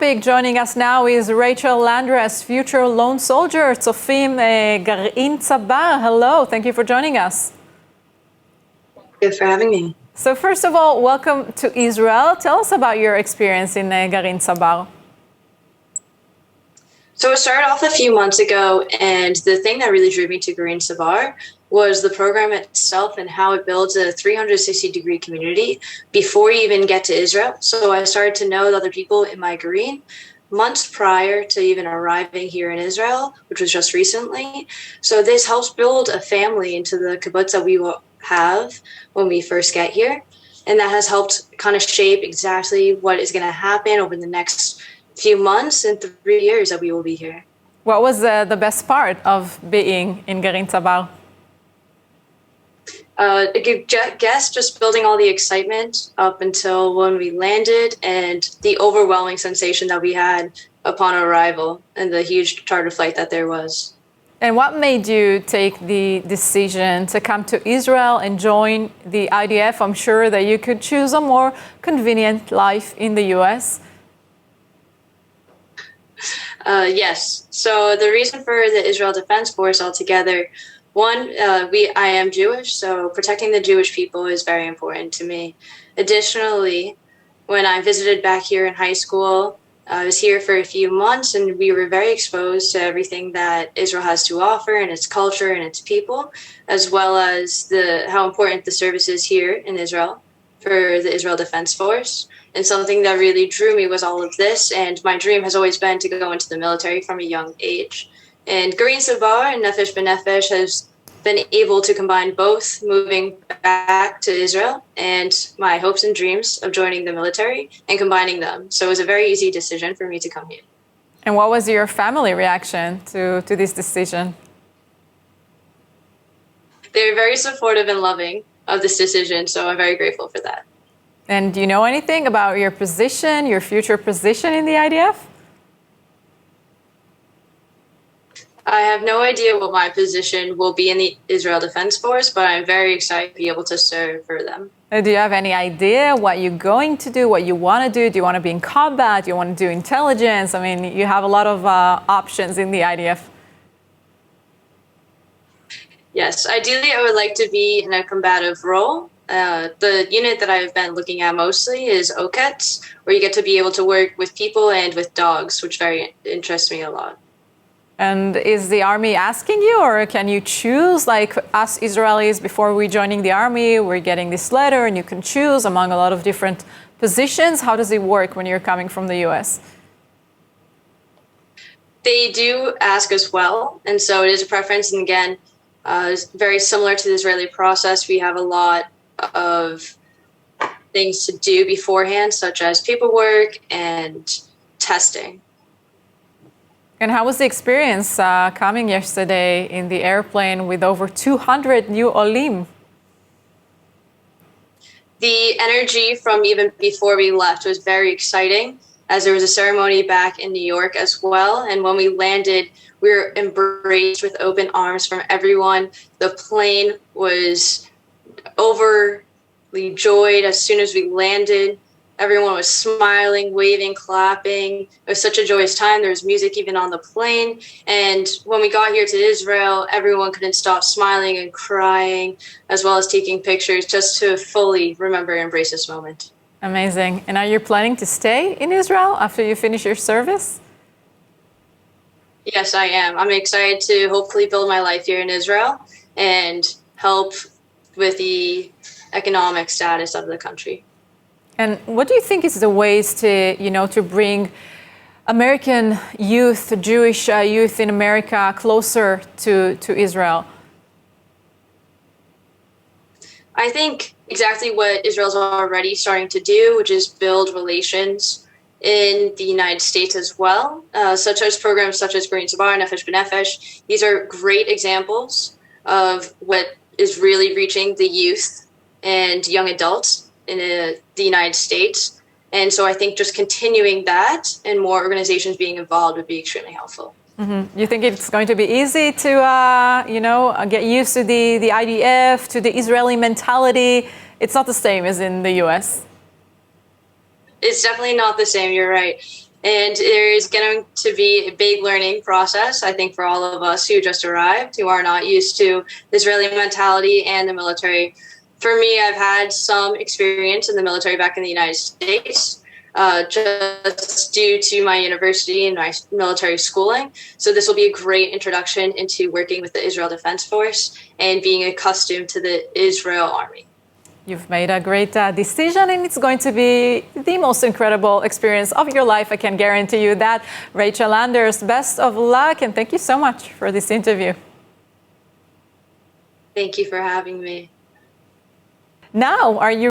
Joining us now is Rachel Landress, future Lone Soldier, Tzofim Garin Tzabar. Hello, thank you for joining us. Thank you for having me. So first of all, welcome to Israel. Tell us about your experience in Garin Tzabar. So it started off a few months ago, and the thing that really drew me to Garin Tzabar was the program itself and how it builds a 360-degree community before you even get to Israel. So I started to know other people in my Garin months prior to even arriving here in Israel, which was just recently. So this helps build a family into the kibbutz that we will have when we first get here. And that has helped kind of shape exactly what is going to happen over the next few months and 3 years that we will be here. What was the best part of being in Garin Tzabar? I guess just building all the excitement up until when we landed and the overwhelming sensation that we had upon arrival and the huge charter flight that there was. And what made you take the decision to come to Israel and join the IDF? I'm sure that you could choose a more convenient life in the US. Yes. So the reason for the Israel Defense Force altogether, one, I am Jewish, so protecting the Jewish people is very important to me. Additionally, when I visited back here in high school, I was here for a few months and we were very exposed to everything that Israel has to offer and its culture and its people, as well as how important the service is here in Israel for the Israel Defense Force. And something that really drew me was all of this, and my dream has always been to go into the military from a young age. And Garin Tzabar and Nefesh B'Nefesh has been able to combine both, moving back to Israel and my hopes and dreams of joining the military and combining them. So it was a very easy decision for me to come here. And what was your family reaction to this decision? They were very supportive and loving of this decision, so I'm very grateful for that. And do you know anything about your position, your future position in the IDF? I have no idea what my position will be in the Israel Defense Force, but I'm very excited to be able to serve for them. Do you have any idea what you're going to do, what you want to do? Do you want to be in combat? Do you want to do intelligence? I mean, you have a lot of options in the IDF. Yes, ideally I would like to be in a combative role. The unit that I've been looking at mostly is OCETs, where you get to be able to work with people and with dogs, which very interests me a lot. And is the army asking you, or can you choose, like us Israelis, before we joining the army, we're getting this letter and you can choose among a lot of different positions? How does it work when you're coming from the US? They do ask as well, and so it is a preference. And again, it's very similar to the Israeli process. We have a lot of things to do beforehand, such as paperwork and testing. And how was the experience coming yesterday in the airplane with over 200 new Olim? The energy from even before we left was very exciting, as there was a ceremony back in New York as well. And when we landed, we were embraced with open arms from everyone. The plane was overly joyed as soon as we landed. Everyone was smiling, waving, clapping. It was such a joyous time. There was music even on the plane. And when we got here to Israel, everyone couldn't stop smiling and crying, as well as taking pictures, just to fully remember and embrace this moment. Amazing. And are you planning to stay in Israel after you finish your service? Yes, I am. I'm excited to hopefully build my life here in Israel and help with the economic status of the country. And what do you think is the ways to, to bring American youth, Jewish youth in America closer to Israel? I think exactly what Israel's already starting to do, which is build relations in the United States as well, such as programs such as Garin Tzabar, Nefesh B'Nefesh. These are great examples of what is really reaching the youth and young adults in the United States. And so I think just continuing that and more organizations being involved would be extremely helpful. Mm-hmm. You think it's going to be easy to, get used to the IDF, to the Israeli mentality? It's not the same as in the US. It's definitely not the same. You're right. And there's going to be a big learning process, I think, for all of us who just arrived, who are not used to the Israeli mentality and the military. For me, I've had some experience in the military back in the United States, just due to my university and my military schooling. So this will be a great introduction into working with the Israel Defense Force and being accustomed to the Israel Army. You've made a great decision, and it's going to be the most incredible experience of your life. I can guarantee you that. Rachel Landress, best of luck, and thank you so much for this interview. Thank you for having me. Now, are you